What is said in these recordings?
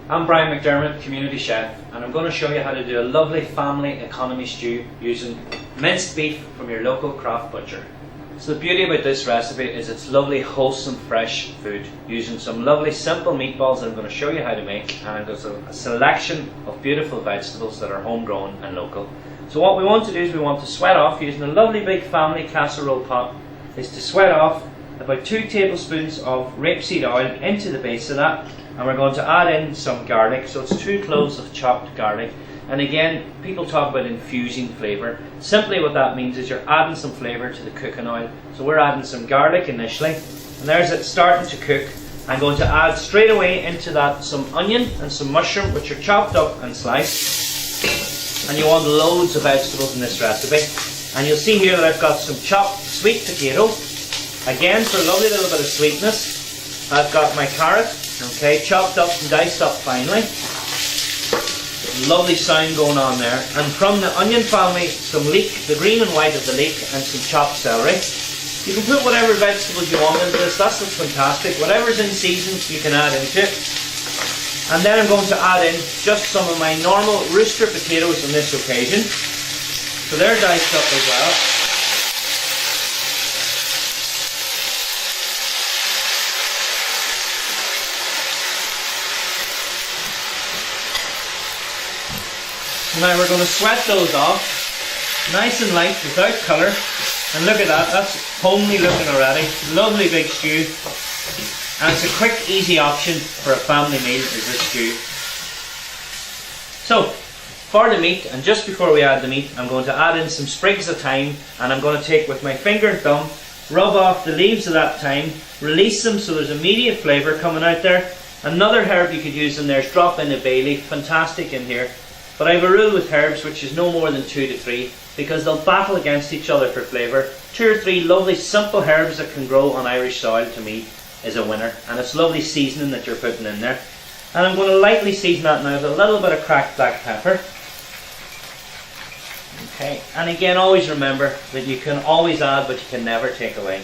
I'm Brian McDermott, Community Chef, and I'm going to show you how to do a lovely family economy stew using minced beef from your local craft butcher. So the beauty about this recipe is it's lovely, wholesome, fresh food using some lovely simple meatballs that I'm going to show you how to make, and there's a selection of beautiful vegetables that are homegrown and local. So what we want to do is we want to sweat off, using a lovely big family casserole pot, is to sweat off about 2 tablespoons of rapeseed oil into the base of that. And we're going to add in some garlic, so it's 2 cloves of chopped garlic. And again, people talk about infusing flavour. Simply what that means is you're adding some flavour to the cooking oil. So we're adding some garlic initially, and there's it starting to cook. I'm going to add straight away into that some onion and some mushroom, which are chopped up and sliced. And you want loads of vegetables in this recipe. And you'll see here that I've got some chopped sweet potato. Again, for a lovely little bit of sweetness, I've got my carrot. Okay, chopped up and diced up finely. Lovely sound going on there. And from the onion family, some leek, the green and white of the leek, and some chopped celery. You can put whatever vegetables you want into this, that's what's fantastic. Whatever's in season, you can add into it. And then I'm going to add in just some of my normal rooster potatoes on this occasion. So they're diced up as well. Now we're going to sweat those off, nice and light, without colour. And look at that, that's homely looking already. Lovely big stew. And it's a quick, easy option for a family meal, is this stew. So, for the meat, and just before we add the meat, I'm going to add in some sprigs of thyme, and I'm going to take with my finger and thumb, rub off the leaves of that thyme, release them so there's immediate flavour coming out there. Another herb you could use in there is drop in a bay leaf, fantastic in here. But I have a rule with herbs which is no more than 2 to 3, because they'll battle against each other for flavour. 2 or 3 lovely simple herbs that can grow on Irish soil, to me, is a winner. And it's lovely seasoning that you're putting in there. And I'm going to lightly season that now with a little bit of cracked black pepper. Okay, and again, always remember that you can always add but you can never take away.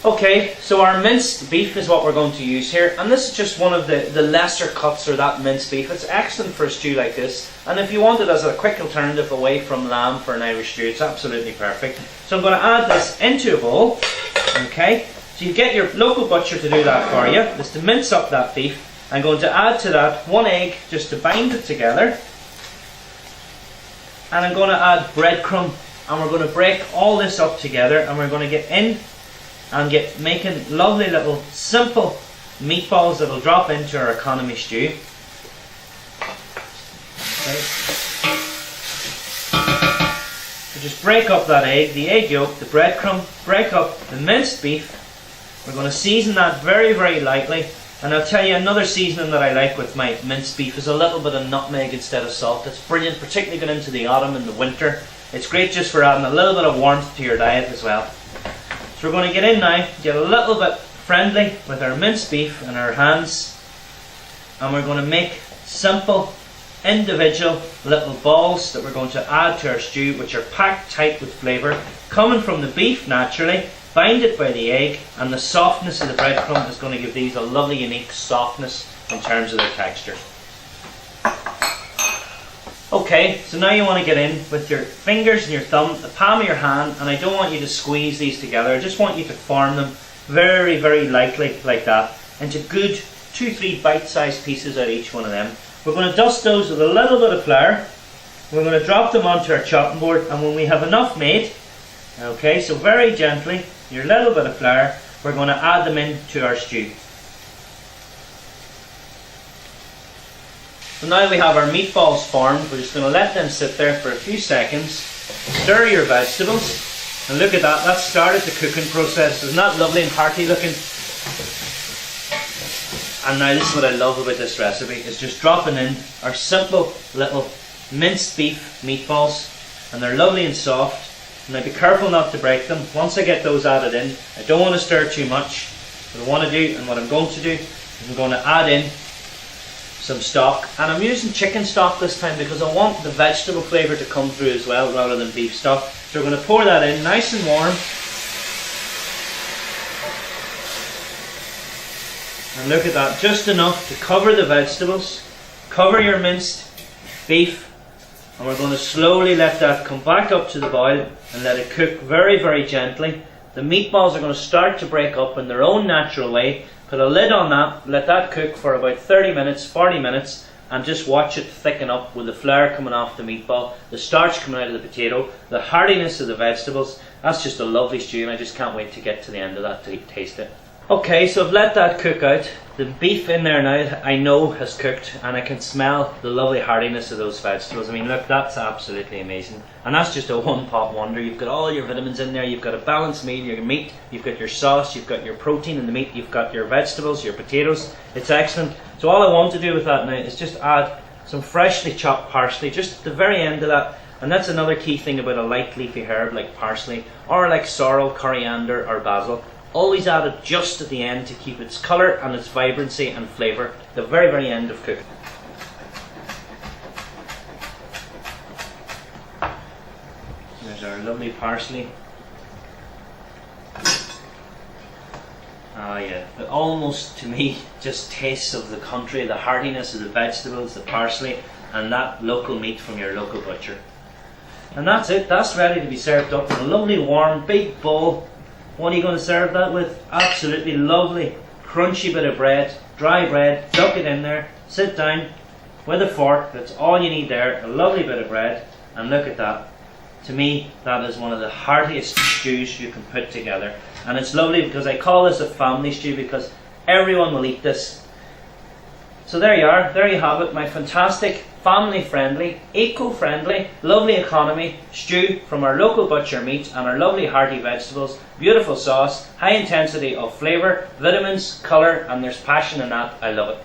Okay, so our minced beef is what we're going to use here, and this is just one of the lesser cuts of that minced beef. It's excellent for a stew like this, and if you want it as a quick alternative away from lamb for an Irish stew, it's absolutely perfect. So I'm going to add this into a bowl. Okay, so you get your local butcher to do that for you, just to mince up that beef. I'm going to add to that 1 egg just to bind it together, and I'm going to add breadcrumb, and we're going to break all this up together, and we're going to get in and get making lovely little simple meatballs that'll drop into our economy stew. Okay. So just break up that egg, the egg yolk, the breadcrumb, break up the minced beef. We're going to season that very, very lightly. And I'll tell you, another seasoning that I like with my minced beef is a little bit of nutmeg instead of salt. It's brilliant, particularly going into the autumn and the winter. It's great just for adding a little bit of warmth to your diet as well. So we're going to get in now, get a little bit friendly with our minced beef in our hands, and we're going to make simple, individual little balls that we're going to add to our stew, which are packed tight with flavour, coming from the beef naturally, bind it by the egg, and the softness of the breadcrumb is going to give these a lovely unique softness in terms of their texture. Okay, so now you want to get in with your fingers and your thumb, the palm of your hand, and I don't want you to squeeze these together, I just want you to form them very, very lightly like that into good 2-3 bite-sized pieces out of each one of them. We're going to dust those with a little bit of flour. We're going to drop them onto our chopping board, and when we have enough made, okay, so very gently, your little bit of flour, we're going to add them into our stew. So now we have our meatballs formed, we're just going to let them sit there for a few seconds. Stir your vegetables, and look at that, that's started the cooking process. Isn't that lovely and hearty looking? And now this is what I love about this recipe, is just dropping in our simple little minced beef meatballs, and they're lovely and soft. Now be careful not to break them. Once I get those added in, I don't want to stir too much. What I want to do, and what I'm going to do, is I'm going to add in some stock, and I'm using chicken stock this time because I want the vegetable flavour to come through as well rather than beef stock. So we're going to pour that in nice and warm. And look at that, just enough to cover the vegetables, cover your minced beef, and we're going to slowly let that come back up to the boil and let it cook very, very gently. The meatballs are going to start to break up in their own natural way. Put a lid on that, let that cook for about 30 minutes, 40 minutes, and just watch it thicken up with the flour coming off the meatball, the starch coming out of the potato, the heartiness of the vegetables. That's just a lovely stew, and I just can't wait to get to the end of that to taste it. Okay, so I've let that cook out. The beef in there now, I know, has cooked, and I can smell the lovely heartiness of those vegetables. I mean, look, that's absolutely amazing. And that's just a one-pot wonder. You've got all your vitamins in there, you've got a balanced meal, your meat, you've got your sauce, you've got your protein in the meat, you've got your vegetables, your potatoes. It's excellent. So all I want to do with that now is just add some freshly chopped parsley, just at the very end of that. And that's another key thing about a light leafy herb like parsley, or like sorrel, coriander, or basil. Always add it just at the end to keep its colour and its vibrancy and flavour at the very, very end of cooking. There's our lovely parsley. Ah yeah, it almost, to me, just tastes of the country, the heartiness of the vegetables, the parsley, and that local meat from your local butcher. And that's it, that's ready to be served up in a lovely warm big bowl. What are you going to serve that with? Absolutely lovely, crunchy bit of bread, dry bread, duck it in there, sit down with a fork, that's all you need there, a lovely bit of bread, and look at that. To me, that is one of the heartiest stews you can put together. And it's lovely because I call this a family stew because everyone will eat this. So there you are, there you have it, my fantastic, family-friendly, eco-friendly, lovely economy stew from our local butcher meat and our lovely hearty vegetables, beautiful sauce, high intensity of flavour, vitamins, colour, and there's passion in that. I love it.